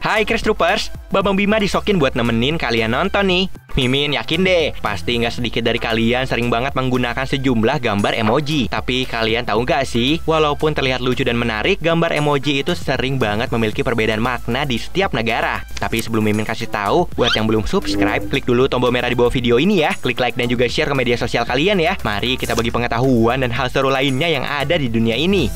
Hai Crash Troopers, Babang Bima disokin buat nemenin kalian nonton nih. Mimin yakin deh, pasti nggak sedikit dari kalian sering banget menggunakan sejumlah gambar emoji. Tapi kalian tahu nggak sih, walaupun terlihat lucu dan menarik, gambar emoji itu sering banget memiliki perbedaan makna di setiap negara. Tapi sebelum Mimin kasih tahu, buat yang belum subscribe, klik dulu tombol merah di bawah video ini ya. Klik like dan juga share ke media sosial kalian ya. Mari kita bagi pengetahuan dan hal seru lainnya yang ada di dunia ini.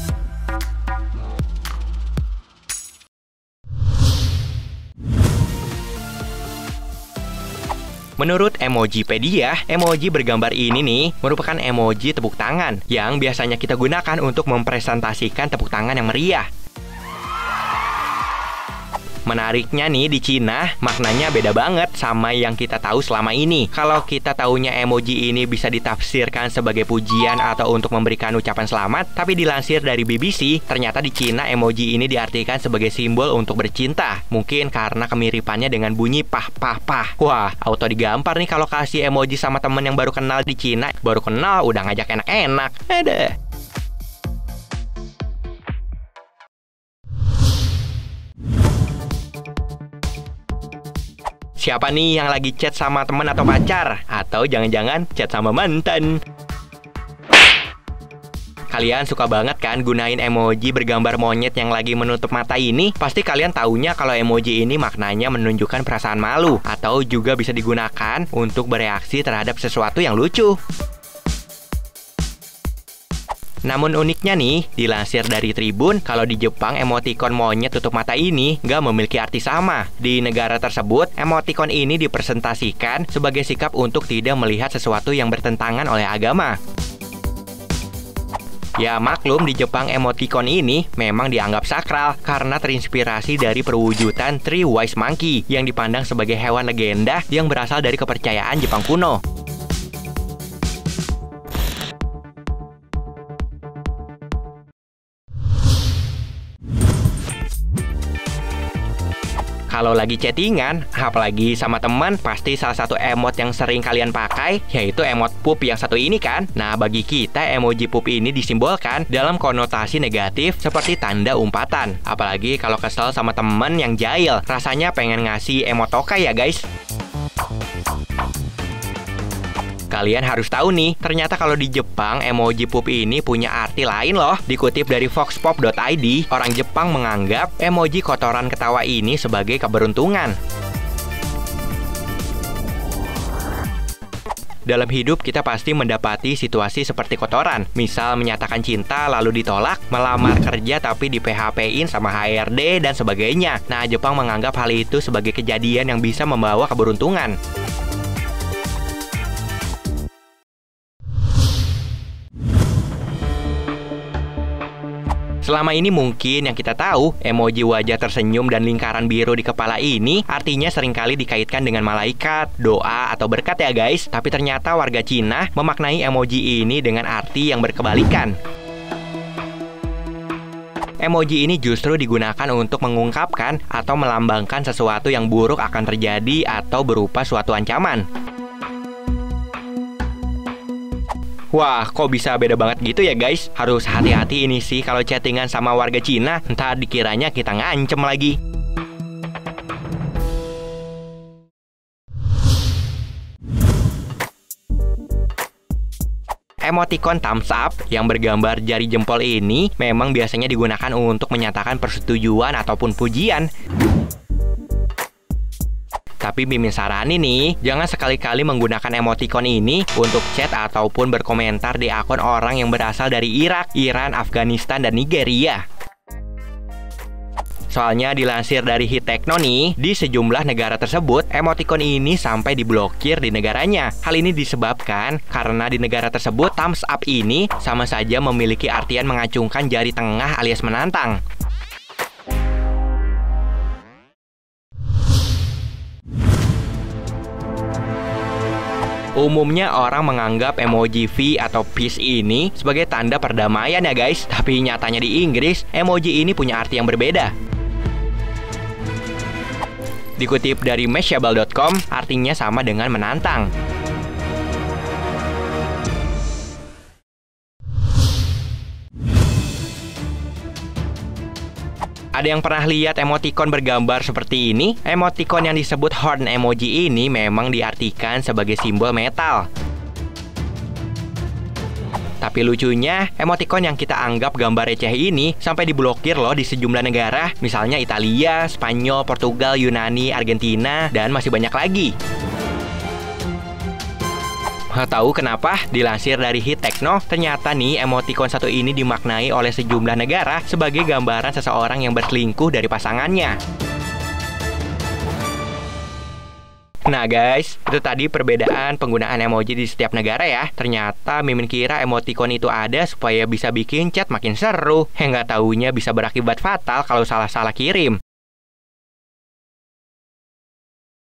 Menurut Emojipedia, emoji bergambar ini nih merupakan emoji tepuk tangan yang biasanya kita gunakan untuk mempresentasikan tepuk tangan yang meriah. Menariknya nih, di Cina maknanya beda banget sama yang kita tahu selama ini. Kalau kita taunya emoji ini bisa ditafsirkan sebagai pujian atau untuk memberikan ucapan selamat, tapi dilansir dari BBC, ternyata di Cina emoji ini diartikan sebagai simbol untuk bercinta. Mungkin karena kemiripannya dengan bunyi pah pah pah. Wah, auto digampar nih kalau kasih emoji sama temen yang baru kenal di Cina. Baru kenal udah ngajak enak-enak. Ada. Siapa nih yang lagi chat sama temen atau pacar? Atau jangan-jangan chat sama mantan? Kalian suka banget kan gunain emoji bergambar monyet yang lagi menutup mata ini? Pasti kalian taunya kalau emoji ini maknanya menunjukkan perasaan malu. Atau juga bisa digunakan untuk bereaksi terhadap sesuatu yang lucu. Namun uniknya nih, dilansir dari Tribun, kalau di Jepang emotikon monyet tutup mata ini nggak memiliki arti sama. Di negara tersebut, emotikon ini dipresentasikan sebagai sikap untuk tidak melihat sesuatu yang bertentangan oleh agama. Ya maklum, di Jepang emotikon ini memang dianggap sakral karena terinspirasi dari perwujudan Three Wise Monkey yang dipandang sebagai hewan legenda yang berasal dari kepercayaan Jepang kuno. Kalau lagi chattingan, apalagi sama teman, pasti salah satu emot yang sering kalian pakai yaitu emot pup yang satu ini kan. Nah, bagi kita emoji pup ini disimbolkan dalam konotasi negatif seperti tanda umpatan. Apalagi kalau kesel sama teman yang jahil, rasanya pengen ngasih emot tokai ya guys. Kalian harus tahu nih, ternyata kalau di Jepang emoji pup ini punya arti lain loh. Dikutip dari foxpop.id, orang Jepang menganggap emoji kotoran ketawa ini sebagai keberuntungan. Dalam hidup kita pasti mendapati situasi seperti kotoran. Misal menyatakan cinta lalu ditolak, melamar kerja tapi di PHP-in sama HRD dan sebagainya. Nah, Jepang menganggap hal itu sebagai kejadian yang bisa membawa keberuntungan. Selama ini mungkin yang kita tahu, emoji wajah tersenyum dan lingkaran biru di kepala ini artinya seringkali dikaitkan dengan malaikat, doa, atau berkat ya guys. Tapi ternyata warga Cina memaknai emoji ini dengan arti yang berkebalikan. Emoji ini justru digunakan untuk mengungkapkan atau melambangkan sesuatu yang buruk akan terjadi atau berupa suatu ancaman. Wah, kok bisa beda banget gitu ya guys? Harus hati-hati ini sih kalau chattingan sama warga Cina, ntar dikiranya kita ngancem lagi. Emotikon thumbs up yang bergambar jari jempol ini memang biasanya digunakan untuk menyatakan persetujuan ataupun pujian. Tapi Mimin saranin nih, jangan sekali-kali menggunakan emotikon ini untuk chat ataupun berkomentar di akun orang yang berasal dari Irak, Iran, Afghanistan, dan Nigeria. Soalnya dilansir dari Hitekno nih, di sejumlah negara tersebut, emotikon ini sampai diblokir di negaranya. Hal ini disebabkan karena di negara tersebut, thumbs up ini sama saja memiliki artian mengacungkan jari tengah alias menantang. Umumnya orang menganggap emoji V atau peace ini sebagai tanda perdamaian ya guys. Tapi nyatanya di Inggris, emoji ini punya arti yang berbeda. Dikutip dari Mashable.com, artinya sama dengan menantang. Ada yang pernah lihat emoticon bergambar seperti ini? Emoticon yang disebut horn emoji ini memang diartikan sebagai simbol metal. Tapi lucunya, emoticon yang kita anggap gambar receh ini sampai diblokir loh di sejumlah negara. Misalnya Italia, Spanyol, Portugal, Yunani, Argentina, dan masih banyak lagi. Tahu kenapa? Dilansir dari Hit Techno, ternyata nih emoticon satu ini dimaknai oleh sejumlah negara sebagai gambaran seseorang yang berselingkuh dari pasangannya. Nah guys, itu tadi perbedaan penggunaan emoji di setiap negara ya. Ternyata Mimin kira emoticon itu ada supaya bisa bikin chat makin seru. Nggak taunya bisa berakibat fatal kalau salah-salah kirim.